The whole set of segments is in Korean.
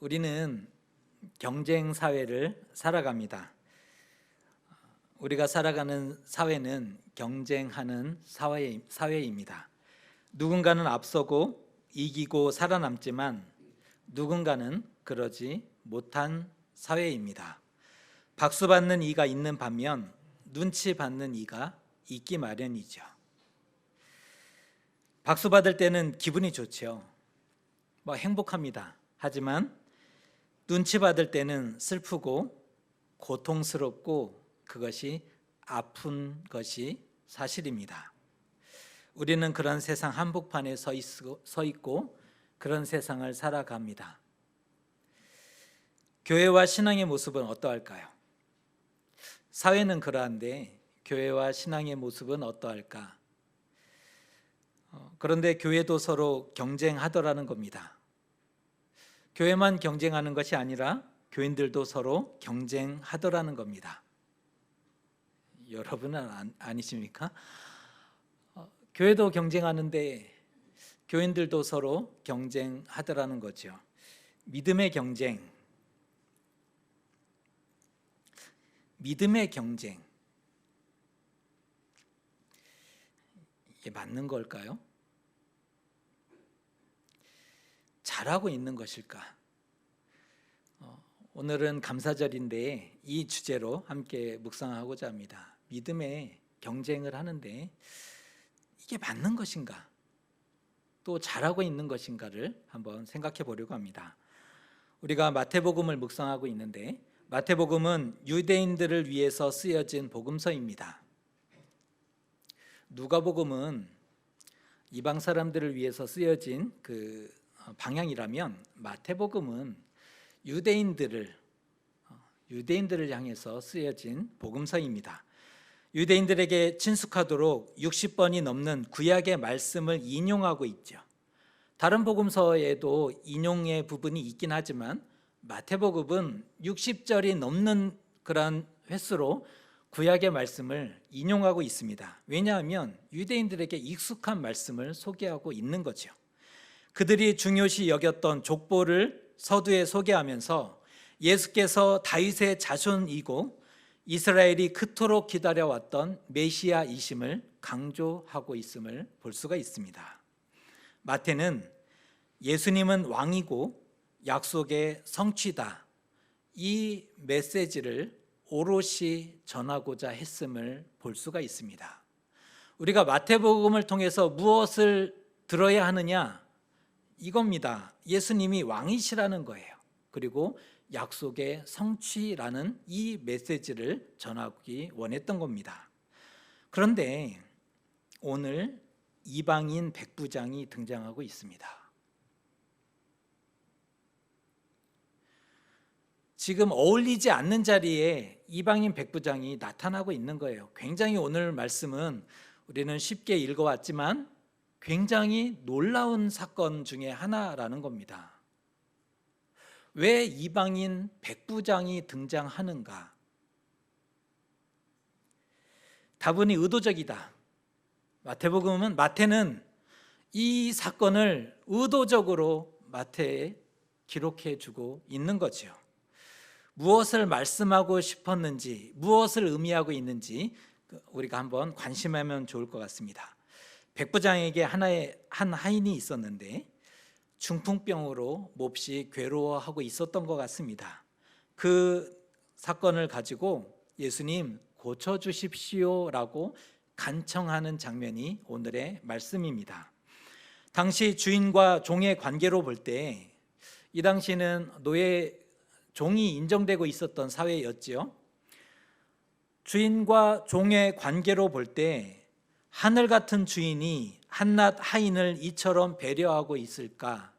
우리는 경쟁 사회를 살아갑니다. 우리가 살아가는 사회는 경쟁하는 사회입니다. 누군가는 앞서고 이기고 살아남지만 누군가는 그러지 못한 사회입니다. 박수 받는 이가 있는 반면 눈치 받는 이가 있기 마련이죠. 박수 받을 때는 기분이 좋죠. 행복합니다. 하지만 눈치 받을 때는 슬프고 고통스럽고 그것이 아픈 것이 사실입니다. 우리는 그런 세상 한복판에 서 있고 그런 세상을 살아갑니다. 교회와 신앙의 모습은 어떠할까요? 사회는 그러한데 교회와 신앙의 모습은 어떠할까? 그런데 교회도 서로 경쟁하더라는 겁니다. 교회만 경쟁하는 것이 아니라 교인들도 서로 경쟁하더라는 겁니다. 여러분은 아니십니까? 교회도 경쟁하는데 교인들도 서로 경쟁하더라는 거죠. 믿음의 경쟁. 믿음의 경쟁. 이게 맞는 걸까요? 잘하고 있는 것일까? 오늘은 감사절인데 이 주제로 함께 묵상하고자 합니다. 믿음의 경쟁을 하는데 이게 맞는 것인가? 또 잘하고 있는 것인가를 한번 생각해 보려고 합니다. 우리가 마태복음을 묵상하고 있는데 마태복음은 유대인들을 위해서 쓰여진 복음서입니다. 누가복음은 이방 사람들을 위해서 쓰여진 그 방향이라면 마태복음은 유대인들을 향해서 쓰여진 복음서입니다. 유대인들에게 친숙하도록 60번이 넘는 구약의 말씀을 인용하고 있죠. 다른 복음서에도 인용의 부분이 있긴 하지만 마태복음은 60절이 넘는 그런 횟수로 구약의 말씀을 인용하고 있습니다. 왜냐하면 유대인들에게 익숙한 말씀을 소개하고 있는 거죠. 그들이 중요시 여겼던 족보를 서두에 소개하면서 예수께서 다윗의 자손이고 이스라엘이 그토록 기다려왔던 메시아이심을 강조하고 있음을 볼 수가 있습니다. 마태는 예수님은 왕이고 약속의 성취다, 이 메시지를 오롯이 전하고자 했음을 볼 수가 있습니다. 우리가 마태복음을 통해서 무엇을 들어야 하느냐? 이겁니다. 예수님이 왕이시라는 거예요. 그리고 약속의 성취라는 이 메시지를 전하기 원했던 겁니다. 그런데 오늘 이방인 백부장이 등장하고 있습니다. 지금 어울리지 않는 자리에 이방인 백부장이 나타나고 있는 거예요. 굉장히 오늘 말씀은 우리는 쉽게 읽어왔지만 굉장히 놀라운 사건 중에 하나라는 겁니다. 왜 이방인 백부장이 등장하는가? 다분히 의도적이다. 마태는 이 사건을 의도적으로 마태에 기록해 주고 있는 거죠. 무엇을 말씀하고 싶었는지, 무엇을 의미하고 있는지 우리가 한번 관심하면 좋을 것 같습니다. 백부장에게 한 하인이 있었는데 중풍병으로 몹시 괴로워하고 있었던 것 같습니다. 그 사건을 가지고 예수님 고쳐주십시오라고 간청하는 장면이 오늘의 말씀입니다. 당시 주인과 종의 관계로 볼 때 이 당시는 종이 인정되고 있었던 사회였지요. 주인과 종의 관계로 볼 때 하늘 같은 주인이 한낱 하인을 이처럼 배려하고 있을까?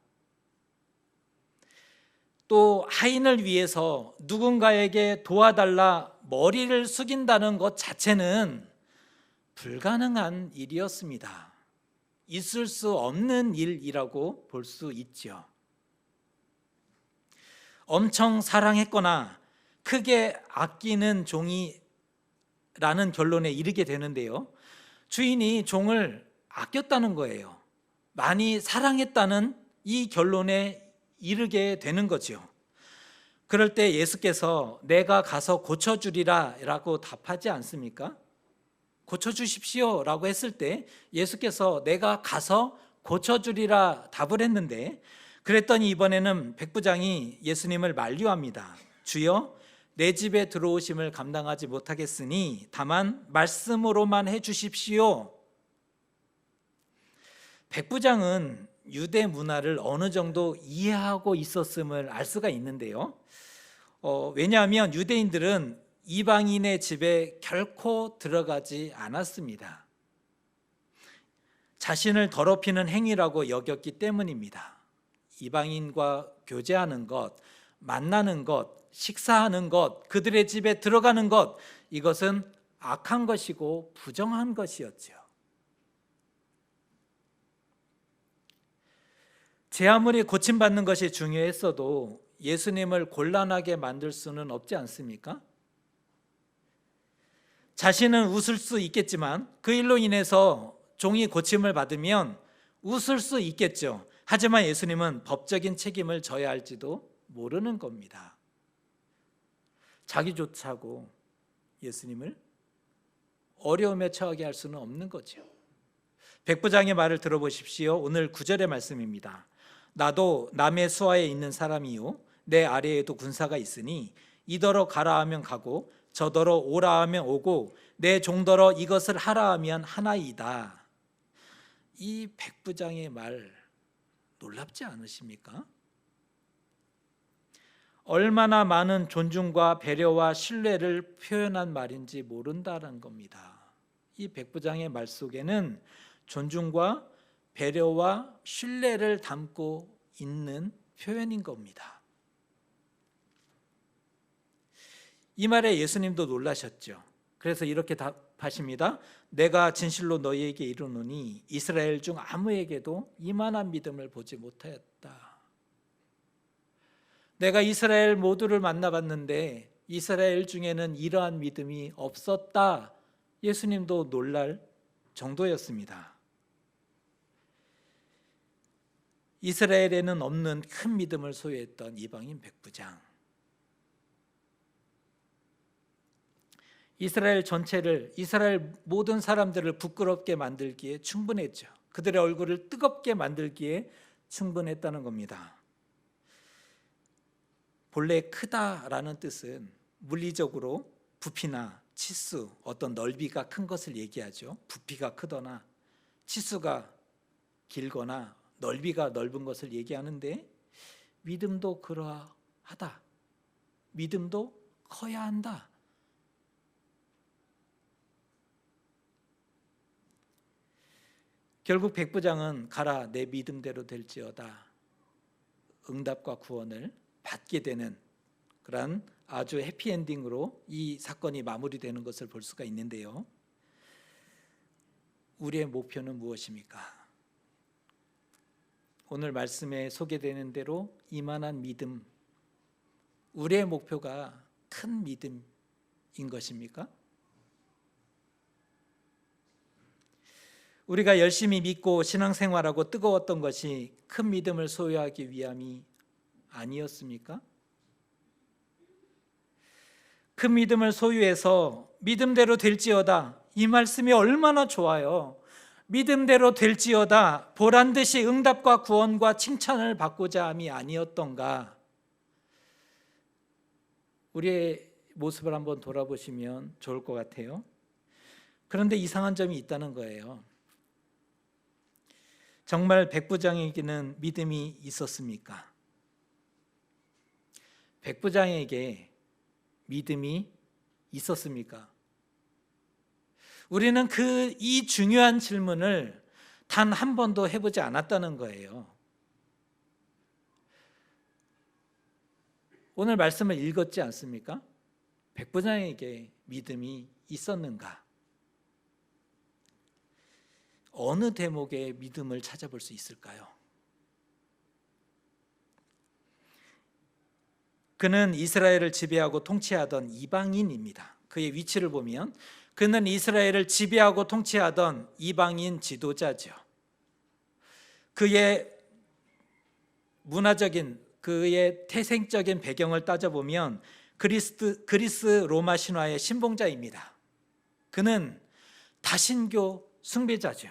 또 하인을 위해서 누군가에게 도와달라 머리를 숙인다는 것 자체는 불가능한 일이었습니다. 있을 수 없는 일이라고 볼 수 있죠. 엄청 사랑했거나 크게 아끼는 종이라는 결론에 이르게 되는데요. 주인이 종을 아꼈다는 거예요. 많이 사랑했다는 이 결론에 이르게 되는 거죠. 그럴 때 예수께서 내가 가서 고쳐주리라 라고 답하지 않습니까? 고쳐주십시오 라고 했을 때 예수께서 내가 가서 고쳐주리라 답을 했는데, 그랬더니 이번에는 백부장이 예수님을 만류합니다. 주여, 내 집에 들어오심을 감당하지 못하겠으니 다만 말씀으로만 해주십시오. 백부장은 유대 문화를 어느 정도 이해하고 있었음을 알 수가 있는데요. 왜냐하면 유대인들은 이방인의 집에 결코 들어가지 않았습니다. 자신을 더럽히는 행위라고 여겼기 때문입니다. 이방인과 교제하는 것, 만나는 것, 식사하는 것, 그들의 집에 들어가는 것, 이것은 악한 것이고 부정한 것이었죠. 제 아무리 고침받는 것이 중요했어도 예수님을 곤란하게 만들 수는 없지 않습니까? 자신은 웃을 수 있겠지만 그 일로 인해서 종이 고침을 받으면 웃을 수 있겠죠. 하지만 예수님은 법적인 책임을 져야 할지도 모르는 겁니다. 자기조차고 예수님을 어려움에 처하게 할 수는 없는 거죠. 백부장의 말을 들어보십시오. 오늘 9절의 말씀입니다. 나도 남의 수하에 있는 사람이요 내 아래에도 군사가 있으니 이더러 가라 하면 가고 저더러 오라 하면 오고 내 종더러 이것을 하라 하면 하나이다. 이 백부장의 말 놀랍지 않으십니까? 얼마나 많은 존중과 배려와 신뢰를 표현한 말인지 모른다는 겁니다. 이 백부장의 말 속에는 존중과 배려와 신뢰를 담고 있는 표현인 겁니다. 이 말에 예수님도 놀라셨죠. 그래서 이렇게 답하십니다. 내가 진실로 너희에게 이르노니 이스라엘 중 아무에게도 이만한 믿음을 보지 못하였다. 내가 이스라엘 모두를 만나봤는데 이스라엘 중에는 이러한 믿음이 없었다. 예수님도 놀랄 정도였습니다. 이스라엘에는 없는 큰 믿음을 소유했던 이방인 백부장. 이스라엘 전체를, 이스라엘 모든 사람들을 부끄럽게 만들기에 충분했죠. 그들의 얼굴을 뜨겁게 만들기에 충분했다는 겁니다. 본래 크다라는 뜻은 물리적으로 부피나 치수, 어떤 넓이가 큰 것을 얘기하죠. 부피가 크거나 치수가 길거나 넓이가 넓은 것을 얘기하는데, 믿음도 그러하다. 믿음도 커야 한다. 결국 백부장은 가라 내 믿음대로 될지어다 응답과 구원을 받게 되는 그런 아주 해피엔딩으로 이 사건이 마무리되는 것을 볼 수가 있는데요. 우리의 목표는 무엇입니까? 오늘 말씀에 소개되는 대로 이만한 믿음, 우리의 목표가 큰 믿음인 것입니까? 우리가 열심히 믿고 신앙생활하고 뜨거웠던 것이 큰 믿음을 소유하기 위함이 아니었습니까? 큰 믿음을 소유해서 믿음대로 될지어다, 이 말씀이 얼마나 좋아요. 믿음대로 될지어다 보란듯이 응답과 구원과 칭찬을 받고자 함이 아니었던가. 우리의 모습을 한번 돌아보시면 좋을 것 같아요. 그런데 이상한 점이 있다는 거예요. 정말 백부장에게는 믿음이 있었습니까? 백부장에게 믿음이 있었습니까? 우리는 이 중요한 질문을 단 한 번도 해보지 않았다는 거예요. 오늘 말씀을 읽었지 않습니까? 백부장에게 믿음이 있었는가? 어느 대목에 믿음을 찾아볼 수 있을까요? 그는 이스라엘을 지배하고 통치하던 이방인입니다. 그의 위치를 보면 그는 이스라엘을 지배하고 통치하던 이방인 지도자죠. 그의 문화적인 그의 태생적인 배경을 따져보면 그리스 로마 신화의 신봉자입니다. 그는 다신교 숭배자죠.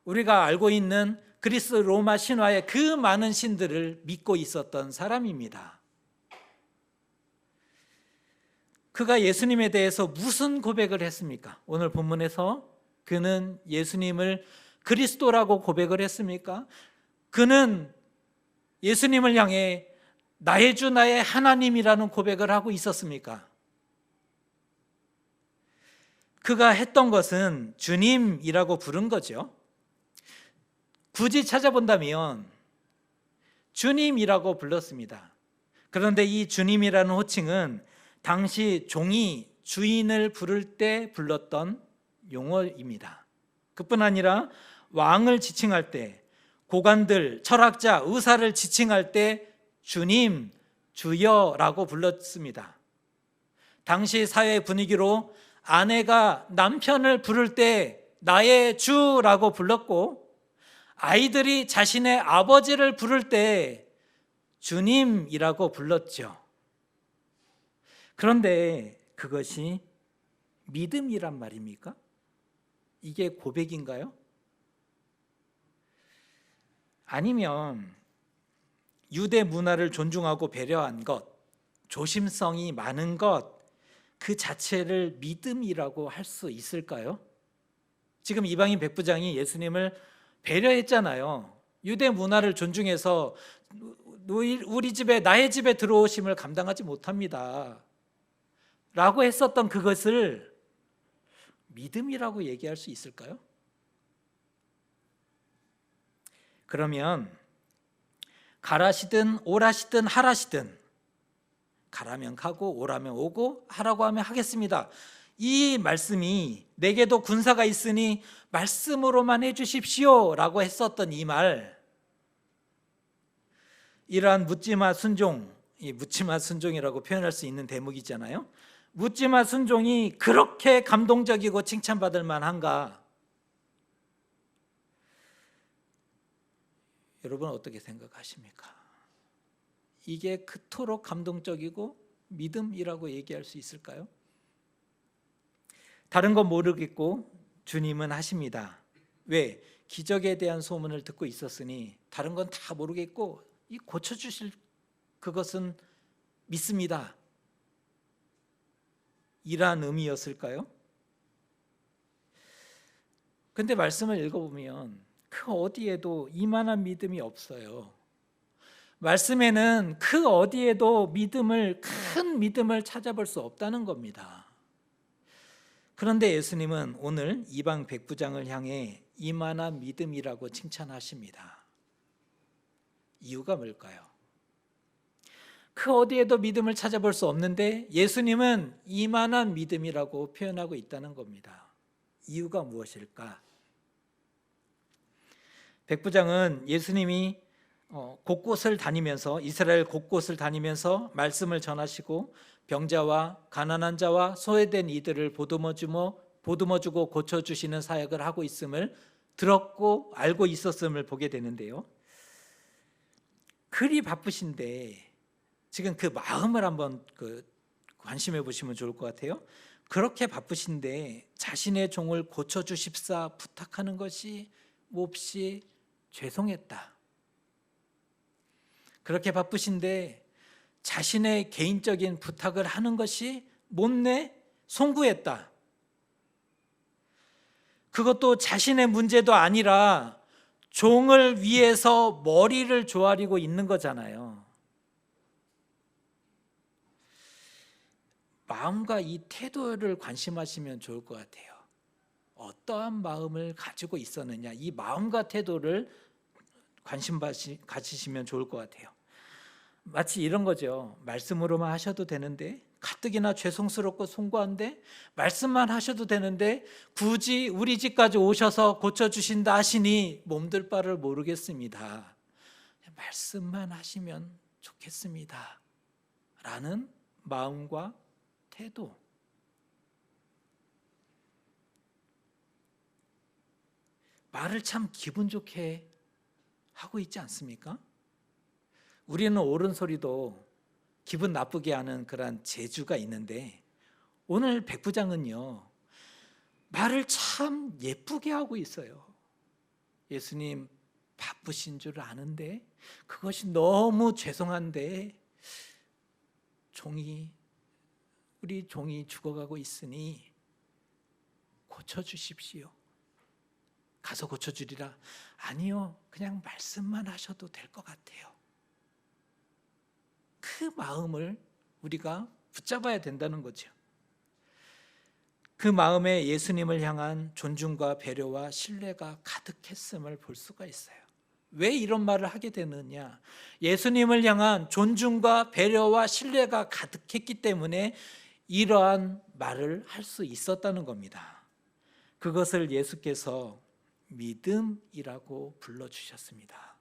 우리가 알고 있는 그리스 로마 신화의 그 많은 신들을 믿고 있었던 사람입니다. 그가 예수님에 대해서 무슨 고백을 했습니까? 오늘 본문에서 그는 예수님을 그리스도라고 고백을 했습니까? 그는 예수님을 향해 나의 주 나의 하나님이라는 고백을 하고 있었습니까? 그가 했던 것은 주님이라고 부른 거죠. 굳이 찾아본다면 주님이라고 불렀습니다. 그런데 이 주님이라는 호칭은 당시 종이 주인을 부를 때 불렀던 용어입니다. 그뿐 아니라 왕을 지칭할 때, 고관들, 철학자, 의사를 지칭할 때 주님, 주여라고 불렀습니다. 당시 사회 분위기로 아내가 남편을 부를 때 나의 주라고 불렀고, 아이들이 자신의 아버지를 부를 때 주님이라고 불렀죠. 그런데 그것이 믿음이란 말입니까? 이게 고백인가요? 아니면 유대 문화를 존중하고 배려한 것, 조심성이 많은 것, 그 자체를 믿음이라고 할 수 있을까요? 지금 이방인 백부장이 예수님을 배려했잖아요. 유대 문화를 존중해서 우리 집에, 나의 집에 들어오심을 감당하지 못합니다 라고 했었던 그것을 믿음이라고 얘기할 수 있을까요? 그러면 가라시든 오라시든 하라시든, 가라면 가고 오라면 오고 하라고 하면 하겠습니다, 이 말씀이 내게도 군사가 있으니 말씀으로만 해주십시오 라고 했었던 이 말, 이러한 묻지마 순종, 이 묻지마 순종이라고 표현할 수 있는 대목이잖아요. 묻지마 순종이 그렇게 감동적이고 칭찬받을 만한가? 여러분 어떻게 생각하십니까? 이게 그토록 감동적이고 믿음이라고 얘기할 수 있을까요? 다른 건 모르겠고 주님은 하십니다. 왜? 기적에 대한 소문을 듣고 있었으니 다른 건 다 모르겠고 이 고쳐주실 그것은 믿습니다, 이란 의미였을까요? 근데 말씀을 읽어보면 그 어디에도 이만한 믿음이 없어요. 말씀에는 그 어디에도 큰 믿음을 찾아볼 수 없다는 겁니다. 그런데 예수님은 오늘 이방 백부장을 향해 이만한 믿음이라고 칭찬하십니다. 이유가 뭘까요? 그 어디에도 믿음을 찾아볼 수 없는데 예수님은 이만한 믿음이라고 표현하고 있다는 겁니다. 이유가 무엇일까? 백부장은 예수님이 곳곳을 다니면서, 이스라엘 곳곳을 다니면서 말씀을 전하시고 병자와 가난한 자와 소외된 이들을 보듬어주고 고쳐주시는 사역을 하고 있음을 들었고 알고 있었음을 보게 되는데요. 그리 바쁘신데 지금 그 마음을 한번 관심해 보시면 좋을 것 같아요. 그렇게 바쁘신데 자신의 종을 고쳐주십사 부탁하는 것이 몹시 죄송했다. 그렇게 바쁘신데 자신의 개인적인 부탁을 하는 것이 못내 송구했다. 그것도 자신의 문제도 아니라 종을 위해서 머리를 조아리고 있는 거잖아요. 마음과 이 태도를 관심하시면 좋을 것 같아요. 어떠한 마음을 가지고 있었느냐, 이 마음과 태도를 관심 가지시면 좋을 것 같아요. 마치 이런 거죠. 말씀으로만 하셔도 되는데, 가뜩이나 죄송스럽고 송구한데 말씀만 하셔도 되는데 굳이 우리 집까지 오셔서 고쳐주신다 하시니 몸둘 바를 모르겠습니다. 말씀만 하시면 좋겠습니다 라는 마음과 태도, 말을 참 기분 좋게 하고 있지 않습니까? 우리는 옳은 소리도 기분 나쁘게 하는 그런 재주가 있는데, 오늘 백부장은요, 말을 참 예쁘게 하고 있어요. 예수님 바쁘신 줄 아는데, 그것이 너무 죄송한데, 우리 종이 죽어가고 있으니 고쳐주십시오. 가서 고쳐주리라. 아니요, 그냥 말씀만 하셔도 될 것 같아요. 그 마음을 우리가 붙잡아야 된다는 거죠. 그 마음에 예수님을 향한 존중과 배려와 신뢰가 가득했음을 볼 수가 있어요. 왜 이런 말을 하게 되느냐? 예수님을 향한 존중과 배려와 신뢰가 가득했기 때문에 이러한 말을 할 수 있었다는 겁니다. 그것을 예수께서 믿음이라고 불러주셨습니다.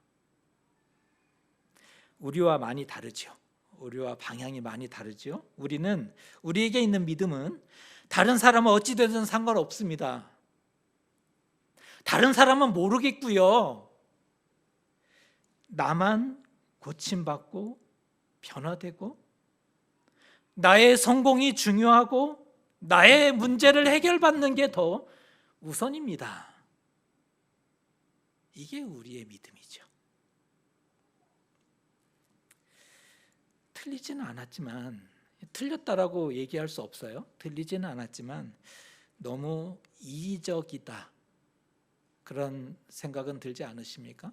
우리와 많이 다르죠. 우리와 방향이 많이 다르죠. 우리에게 있는 믿음은 다른 사람은 어찌 되든 상관없습니다. 다른 사람은 모르겠고요. 나만 고침받고 변화되고 나의 성공이 중요하고 나의 문제를 해결받는 게 더 우선입니다. 이게 우리의 믿음이죠. 틀리지는 않았지만, 틀렸다라고 얘기할 수 없어요. 틀리지는 않았지만 너무 이기적이다, 그런 생각은 들지 않으십니까?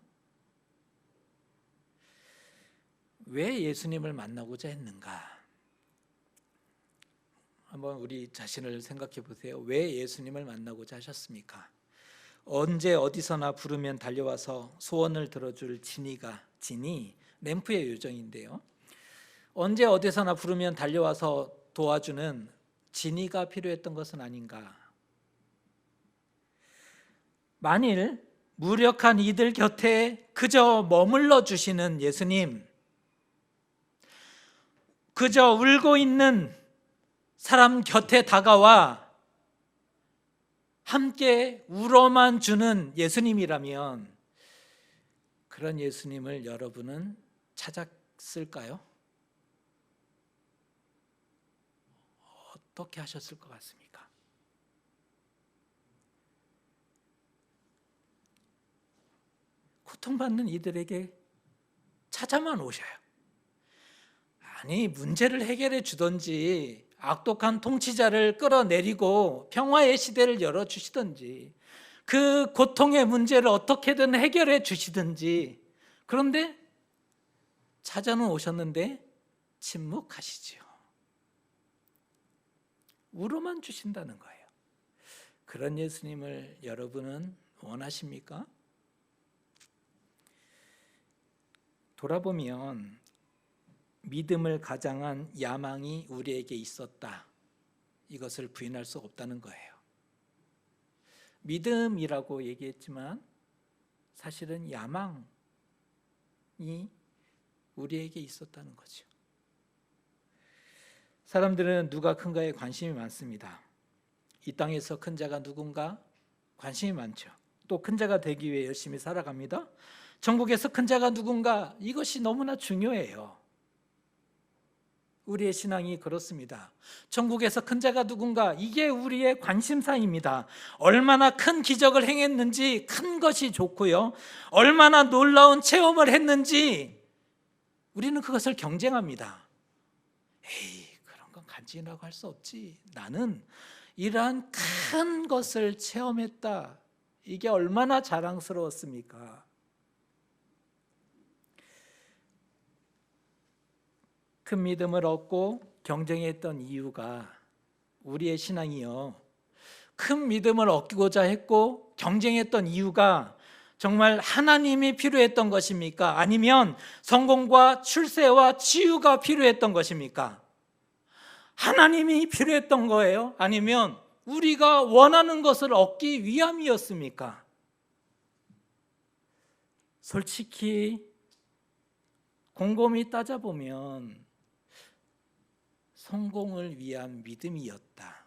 왜 예수님을 만나고자 했는가? 한번 우리 자신을 생각해 보세요. 왜 예수님을 만나고자 하셨습니까? 언제 어디서나 부르면 달려와서 소원을 들어줄 진이 램프의 요정인데요, 언제 어디서나 부르면 달려와서 도와주는 진이가 필요했던 것은 아닌가? 만일 무력한 이들 곁에 그저 머물러 주시는 예수님, 그저 울고 있는 사람 곁에 다가와 함께 울어만 주는 예수님이라면, 그런 예수님을 여러분은 찾았을까요? 어떻게 하셨을 것 같습니까? 고통받는 이들에게 찾아만 오셔요. 아니, 문제를 해결해 주든지 악독한 통치자를 끌어내리고 평화의 시대를 열어주시든지 그 고통의 문제를 어떻게든 해결해 주시든지, 그런데 찾아는 오셨는데 침묵하시지요. 울어만 주신다는 거예요. 그런 예수님을 여러분은 원하십니까? 돌아보면 믿음을 가장한 야망이 우리에게 있었다, 이것을 부인할 수 없다는 거예요. 믿음이라고 얘기했지만 사실은 야망이 우리에게 있었다는 거죠. 사람들은 누가 큰가에 관심이 많습니다. 이 땅에서 큰 자가 누군가 관심이 많죠. 또 큰 자가 되기 위해 열심히 살아갑니다. 천국에서 큰 자가 누군가, 이것이 너무나 중요해요. 우리의 신앙이 그렇습니다. 천국에서 큰 자가 누군가, 이게 우리의 관심사입니다. 얼마나 큰 기적을 행했는지 큰 것이 좋고요, 얼마나 놀라운 체험을 했는지 우리는 그것을 경쟁합니다. 에이, 그런 건 간증이라고 할 수 없지. 나는 이러한 큰 것을 체험했다. 이게 얼마나 자랑스러웠습니까? 큰 믿음을 얻고 경쟁했던 이유가, 우리의 신앙이요, 큰 믿음을 얻고자 했고 경쟁했던 이유가 정말 하나님이 필요했던 것입니까? 아니면 성공과 출세와 치유가 필요했던 것입니까? 하나님이 필요했던 거예요? 아니면 우리가 원하는 것을 얻기 위함이었습니까? 솔직히 곰곰이 따져보면 성공을 위한 믿음이었다.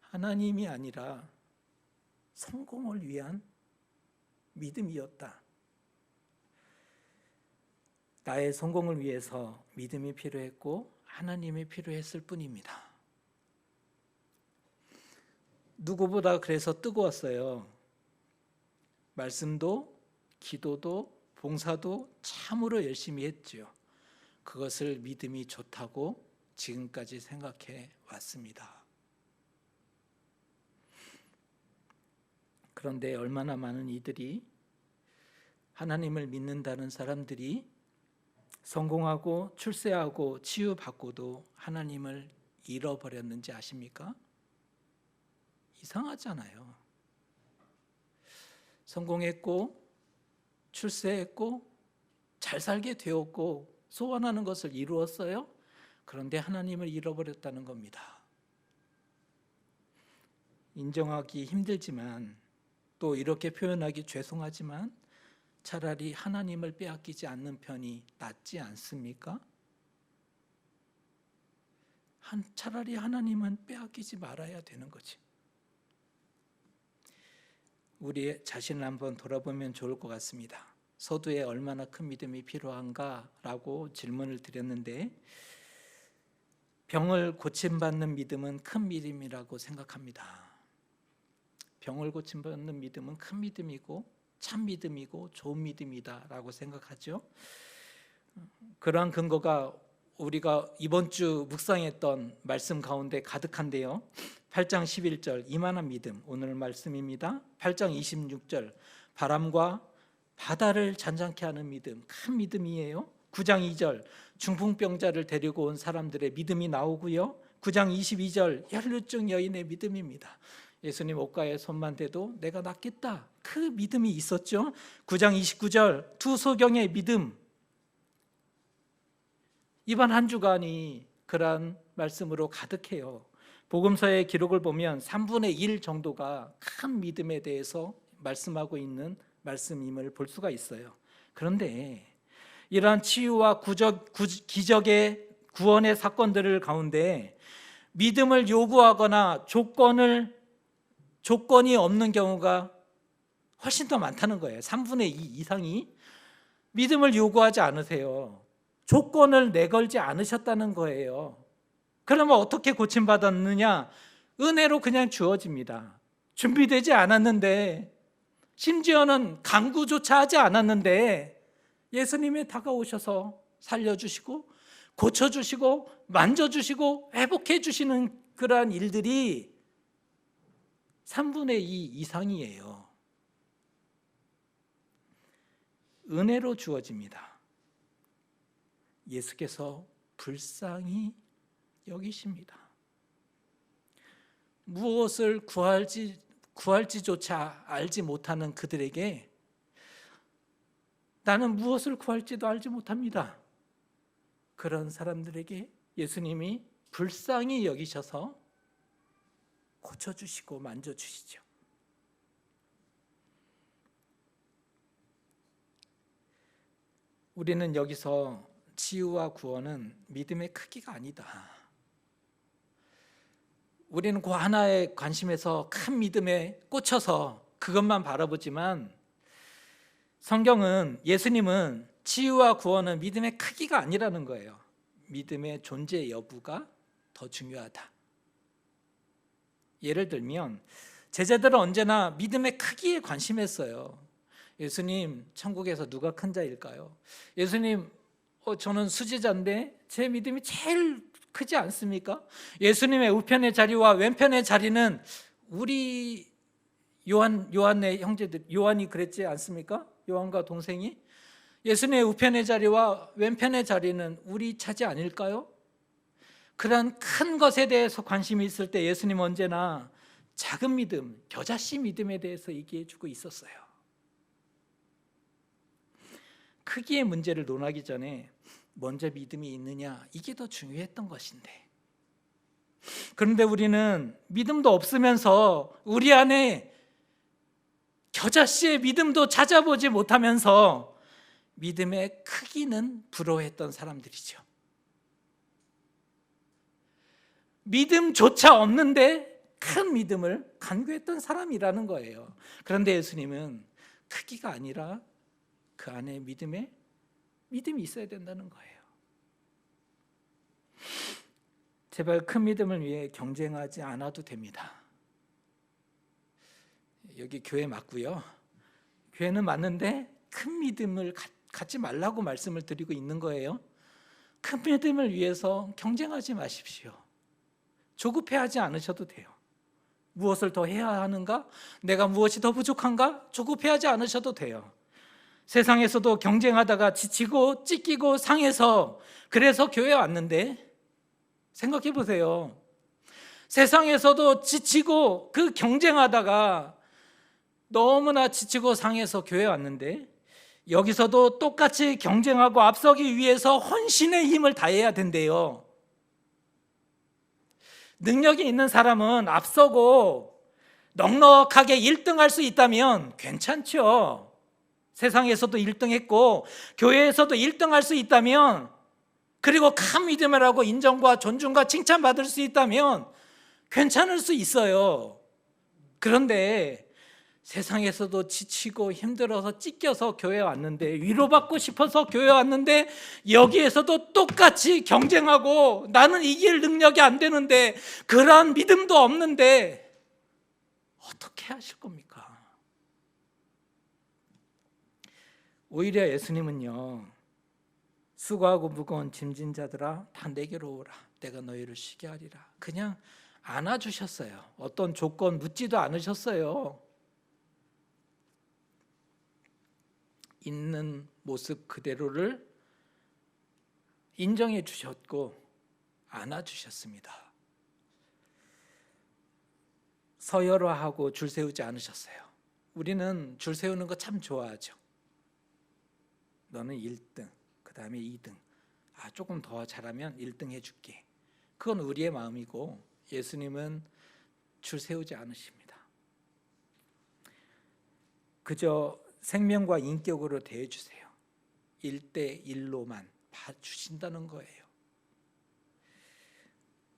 하나님이 아니라 성공을 위한 믿음이었다. 나의 성공을 위해서 믿음이 필요했고 하나님이 필요했을 뿐입니다. 누구보다 그래서 뜨거웠어요. 말씀도 기도도 봉사도 참으로 열심히 했죠. 그것을 믿음이 좋다고 지금까지 생각해 왔습니다. 그런데 얼마나 많은 이들이, 하나님을 믿는다는 사람들이 성공하고 출세하고 치유받고도 하나님을 잃어버렸는지 아십니까? 이상하잖아요. 성공했고 출세했고 잘 살게 되었고 소원하는 것을 이루었어요. 그런데 하나님을 잃어버렸다는 겁니다. 인정하기 힘들지만, 또 이렇게 표현하기 죄송하지만, 차라리 하나님을 빼앗기지 않는 편이 낫지 않습니까? 차라리 하나님은 빼앗기지 말아야 되는 거지. 우리 자신을 한번 돌아보면 좋을 것 같습니다. 서두에 얼마나 큰 믿음이 필요한가라고 질문을 드렸는데, 병을 고침받는 믿음은 큰 믿음이라고 생각합니다. 병을 고침받는 믿음은 큰 믿음이고 참 믿음이고 좋은 믿음이다라고 생각하죠. 그러한 근거가 우리가 이번 주 묵상했던 말씀 가운데 가득한데요. 8장 11절 이만한 믿음, 오늘 말씀입니다. 8장 26절 바람과 바다를 잔잔케 하는 믿음, 큰 믿음이에요. 9장 2절 중풍병자를 데리고 온 사람들의 믿음이 나오고요. 9장 22절 혈루증 여인의 믿음입니다. 예수님 옷가에 손만 대도 내가 낫겠다, 그 믿음이 있었죠. 9장 29절 두 소경의 믿음. 이번 한 주간이 그러한 말씀으로 가득해요. 복음서의 기록을 보면 3분의 1 정도가 큰 믿음에 대해서 말씀하고 있는 말씀임을 볼 수가 있어요. 그런데 이러한 치유와 기적의 구원의 사건들을 가운데 믿음을 요구하거나 조건이 없는 경우가 훨씬 더 많다는 거예요. 3분의 2 이상이 믿음을 요구하지 않으세요. 조건을 내걸지 않으셨다는 거예요. 그러면 어떻게 고침받았느냐? 은혜로 그냥 주어집니다. 준비되지 않았는데, 심지어는 강구조차 하지 않았는데 예수님이 다가오셔서 살려주시고 고쳐주시고 만져주시고 회복해 주시는 그러한 일들이 3분의 2 이상이에요. 은혜로 주어집니다. 예수께서 불쌍히 여기십니다. 무엇을 구할지조차 알지 못하는 그들에게 나는 무엇을 구할지도 알지 못합니다. 그런 사람들에게 예수님이 불쌍히 여기셔서 고쳐주시고 만져주시죠. 우리는 여기서 치유와 구원은 믿음의 크기가 아니다. 우리는 그 하나에 관심에서 큰 믿음에 꽂혀서 그것만 바라보지만, 성경은, 예수님은 치유와 구원은 믿음의 크기가 아니라는 거예요. 믿음의 존재 여부가 더 중요하다. 예를 들면 제자들은 언제나 믿음의 크기에 관심했어요. 예수님, 천국에서 누가 큰 자일까요? 예수님, 저는 수제자인데 제 믿음이 제일 크지 않습니까? 예수님의 우편의 자리와 왼편의 자리는 우리 요한의 형제들, 요한이 그랬지 않습니까? 요한과 동생이 예수님의 우편의 자리와 왼편의 자리는 우리 차지 아닐까요? 그런 큰 것에 대해서 관심이 있을 때 예수님 언제나 작은 믿음, 겨자씨 믿음에 대해서 얘기해 주고 있었어요. 크기의 문제를 논하기 전에 먼저 믿음이 있느냐, 이게 더 중요했던 것인데, 그런데 우리는 믿음도 없으면서 우리 안에 겨자씨의 믿음도 찾아보지 못하면서 믿음의 크기는 부러워했던 사람들이죠. 믿음조차 없는데 큰 믿음을 간구했던 사람이라는 거예요. 그런데 예수님은 크기가 아니라 그 안에 믿음의 믿음이 있어야 된다는 거예요. 제발 큰 믿음을 위해 경쟁하지 않아도 됩니다. 여기 교회 맞고요. 교회는 맞는데 큰 믿음을 갖지 말라고 말씀을 드리고 있는 거예요. 큰 믿음을 위해서 경쟁하지 마십시오. 조급해하지 않으셔도 돼요. 무엇을 더 해야 하는가? 내가 무엇이 더 부족한가? 조급해하지 않으셔도 돼요. 세상에서도 경쟁하다가 지치고 찢기고 상해서 그래서 교회에 왔는데, 생각해 보세요. 세상에서도 지치고 그 경쟁하다가 너무나 지치고 상해서 교회에 왔는데, 여기서도 똑같이 경쟁하고 앞서기 위해서 헌신의 힘을 다해야 된대요. 능력이 있는 사람은 앞서고 넉넉하게 1등할 수 있다면 괜찮죠. 세상에서도 1등했고 교회에서도 1등할 수 있다면, 그리고 큰 믿음을 하고 인정과 존중과 칭찬받을 수 있다면 괜찮을 수 있어요. 그런데 세상에서도 지치고 힘들어서 찢겨서 교회에 왔는데, 위로받고 싶어서 교회에 왔는데, 여기에서도 똑같이 경쟁하고 나는 이길 능력이 안 되는데, 그러한 믿음도 없는데 어떻게 하실 겁니까? 오히려 예수님은요, 수고하고 무거운 짐진 자들아 다 내게로 오라, 내가 너희를 쉬게 하리라, 그냥 안아주셨어요. 어떤 조건 묻지도 않으셨어요. 있는 모습 그대로를 인정해 주셨고 안아주셨습니다. 서열화하고 줄 세우지 않으셨어요. 우리는 줄 세우는 거 참 좋아하죠. 너는 1등, 그 다음에 2등, 조금 더 잘하면 1등 해줄게. 그건 우리의 마음이고, 예수님은 줄 세우지 않으십니다. 그저 생명과 인격으로 대해주세요. 1대1로만 봐주신다는 거예요.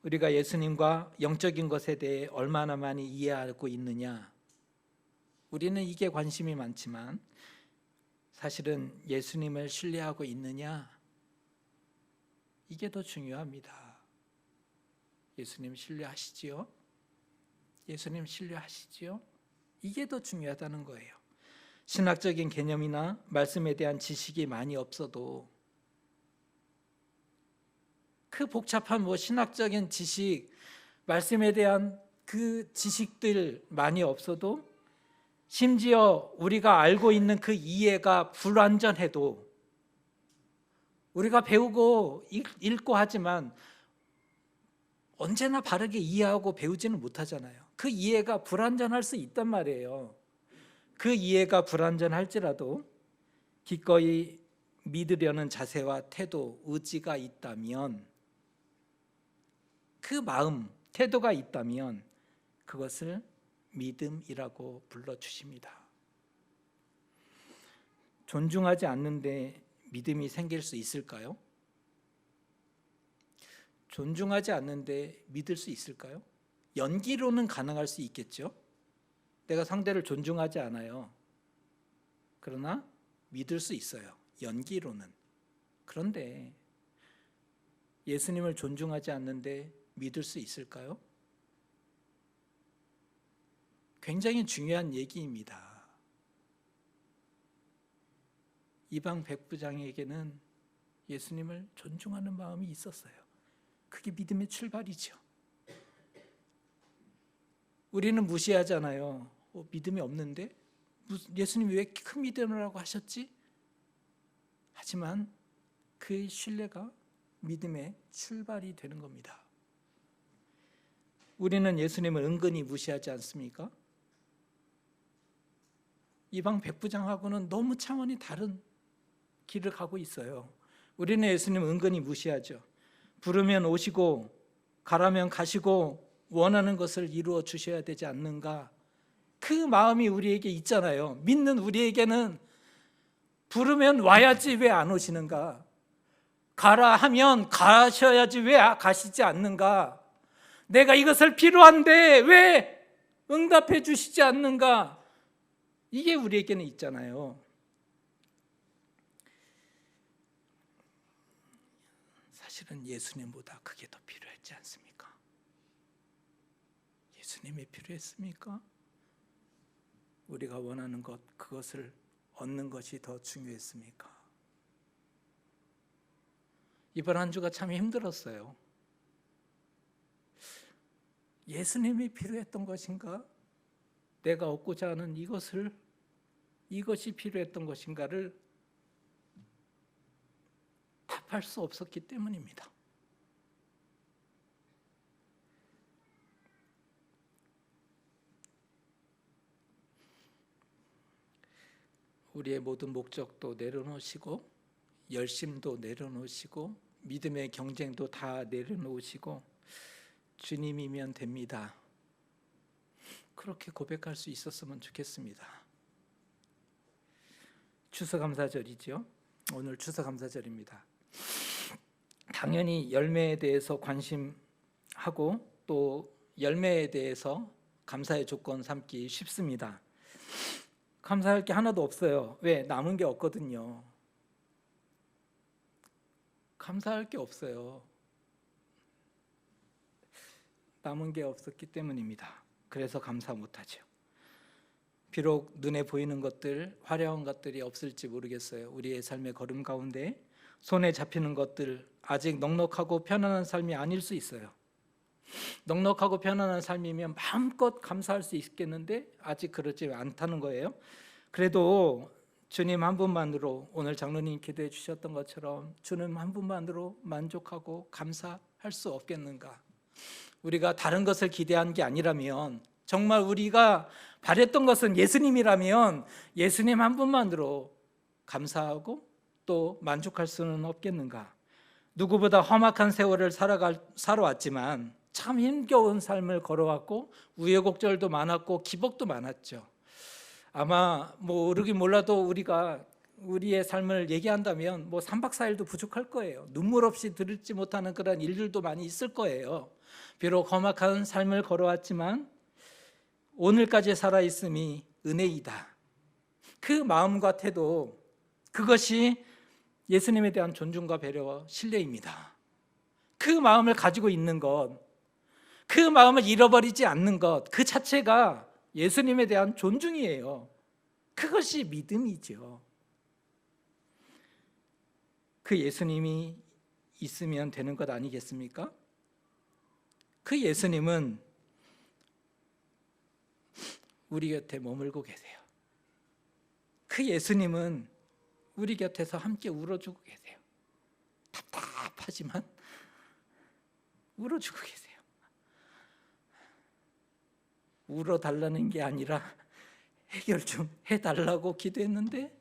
우리가 예수님과 영적인 것에 대해 얼마나 많이 이해하고 있느냐, 우리는 이게 관심이 많지만 사실은 예수님을 신뢰하고 있느냐, 이게 더 중요합니다. 예수님 신뢰하시지요? 예수님 신뢰하시지요? 이게 더 중요하다는 거예요. 신학적인 개념이나 말씀에 대한 지식이 많이 없어도, 그 복잡한 신학적인 지식, 말씀에 대한 그 지식들 많이 없어도, 심지어 우리가 알고 있는 그 이해가 불완전해도, 우리가 배우고 읽고 하지만 언제나 바르게 이해하고 배우지는 못하잖아요. 그 이해가 불완전할 수 있단 말이에요. 그 이해가 불완전할지라도 기꺼이 믿으려는 자세와 태도, 의지가 있다면, 그 마음, 태도가 있다면 그것을 믿음이라고 불러주십니다. 존중하지 않는데 믿음이 생길 수 있을까요? 존중하지 않는데 믿을 수 있을까요? 연기로는 가능할 수 있겠죠. 내가 상대를 존중하지 않아요. 그러나 믿을 수 있어요. 연기로는. 그런데 예수님을 존중하지 않는데 믿을 수 있을까요? 굉장히 중요한 얘기입니다. 이방 백부장에게는 예수님을 존중하는 마음이 있었어요. 그게 믿음의 출발이죠. 우리는 무시하잖아요. 믿음이 없는데 예수님이 왜 큰 믿음이라고 하셨지? 하지만 그 신뢰가 믿음의 출발이 되는 겁니다. 우리는 예수님을 은근히 무시하지 않습니까? 이방 백부장하고는 너무 차원이 다른 길을 가고 있어요. 우리는 예수님 은근히 무시하죠. 부르면 오시고 가라면 가시고 원하는 것을 이루어 주셔야 되지 않는가, 그 마음이 우리에게 있잖아요. 믿는 우리에게는 부르면 와야지 왜 안 오시는가, 가라 하면 가셔야지 왜 가시지 않는가, 내가 이것을 필요한데 왜 응답해 주시지 않는가, 이게 우리에게는 있잖아요. 사실은 예수님보다 그게 더 필요했지 않습니까? 예수님이 필요했습니까? 우리가 원하는 것, 그것을 얻는 것이 더 중요했습니까? 이번 한 주가 참 힘들었어요. 예수님이 필요했던 것인가? 내가 얻고자 하는 이것이 필요했던 것인가를 답할 수 없었기 때문입니다. 우리의 모든 목적도 내려놓으시고 열심도 내려놓으시고 믿음의 경쟁도 다 내려놓으시고 주님이면 됩니다. 그렇게 고백할 수 있었으면 좋겠습니다. 추수감사절이죠. 오늘 추수감사절입니다. 당연히 열매에 대해서 관심하고 또 열매에 대해서 감사의 조건 삼기 쉽습니다. 감사할 게 하나도 없어요. 왜? 남은 게 없거든요. 감사할 게 없어요. 남은 게 없었기 때문입니다. 그래서 감사 못하죠. 비록 눈에 보이는 것들, 화려한 것들이 없을지 모르겠어요. 우리의 삶의 걸음 가운데 손에 잡히는 것들, 아직 넉넉하고 편안한 삶이 아닐 수 있어요. 넉넉하고 편안한 삶이면 마음껏 감사할 수 있겠는데 아직 그렇지 않다는 거예요. 그래도 주님 한 분만으로, 오늘 장로님 기도해 주셨던 것처럼 주님 한 분만으로 만족하고 감사할 수 없겠는가? 우리가 다른 것을 기대한 게 아니라면, 정말 우리가 바랬던 것은 예수님이라면 예수님 한 분만으로 감사하고 또 만족할 수는 없겠는가? 누구보다 험악한 세월을 살아왔지만 참 힘겨운 삶을 걸어왔고 우여곡절도 많았고 기복도 많았죠. 아마 모르긴 몰라도 우리가 우리의 삶을 얘기한다면 3박 4일도 부족할 거예요. 눈물 없이 들을지 못하는 그런 일들도 많이 있을 거예요. 비록 험악한 삶을 걸어왔지만 오늘까지 살아있음이 은혜이다. 그 마음과 태도, 그것이 예수님에 대한 존중과 배려와 신뢰입니다. 그 마음을 가지고 있는 것, 그 마음을 잃어버리지 않는 것, 그 자체가 예수님에 대한 존중이에요. 그것이 믿음이죠. 그 예수님이 있으면 되는 것 아니겠습니까? 그 예수님은 우리 곁에 머물고 계세요. 그 예수님은 우리 곁에서 함께 울어주고 계세요. 답답하지만 울어주고 계세요. 울어달라는 게 아니라 해결 좀 해달라고 기도했는데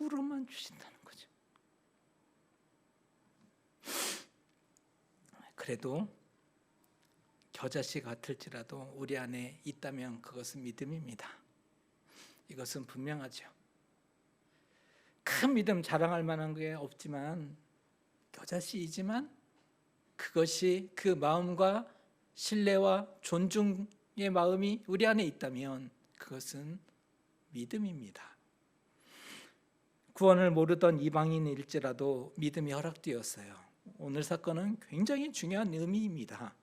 울어만 주신다는 거죠. 그래도 겨자씨 같을지라도 우리 안에 있다면 그것은 믿음입니다. 이것은 분명하죠. 큰 믿음 자랑할 만한 게 없지만 겨자씨이지만 그것이 그 마음과 신뢰와 존중의 마음이 우리 안에 있다면 그것은 믿음입니다. 구원을 모르던 이방인일지라도 믿음이 허락되었어요. 오늘 사건은 굉장히 중요한 의미입니다.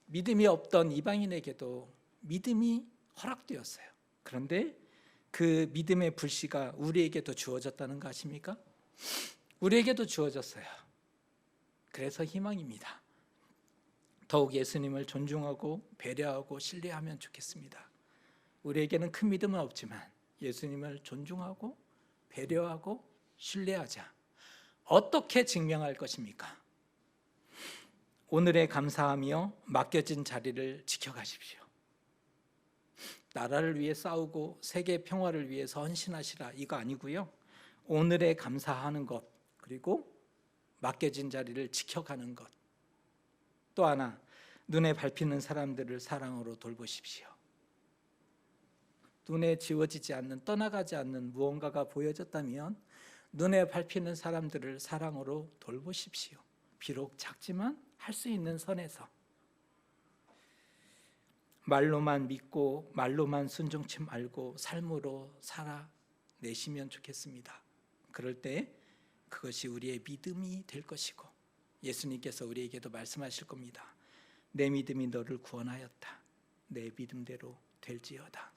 믿음이 없던 이방인에게도 믿음이 허락되었어요. 그런데 그 믿음의 불씨가 우리에게도 주어졌다는 거 아십니까? 우리에게도 주어졌어요. 그래서 희망입니다. 더욱 예수님을 존중하고 배려하고 신뢰하면 좋겠습니다. 우리에게는 큰 믿음은 없지만 예수님을 존중하고 배려하고 신뢰하자. 어떻게 증명할 것입니까? 오늘에 감사하며 맡겨진 자리를 지켜가십시오. 나라를 위해 싸우고 세계 평화를 위해서 헌신하시라, 이거 아니고요. 오늘에 감사하는 것, 그리고 맡겨진 자리를 지켜가는 것. 또 하나, 눈에 밟히는 사람들을 사랑으로 돌보십시오. 눈에 지워지지 않는, 떠나가지 않는 무언가가 보여졌다면 눈에 밟히는 사람들을 사랑으로 돌보십시오. 비록 작지만 할 수 있는 선에서. 말로만 믿고 말로만 순종치 말고 삶으로 살아내시면 좋겠습니다. 그럴 때 그것이 우리의 믿음이 될 것이고 예수님께서 우리에게도 말씀하실 겁니다. 내 믿음이 너를 구원하였다. 내 믿음대로 될지어다.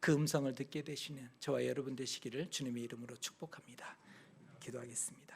그 음성을 듣게 되시는 저와 여러분 되시기를 주님의 이름으로 축복합니다. 기도하겠습니다.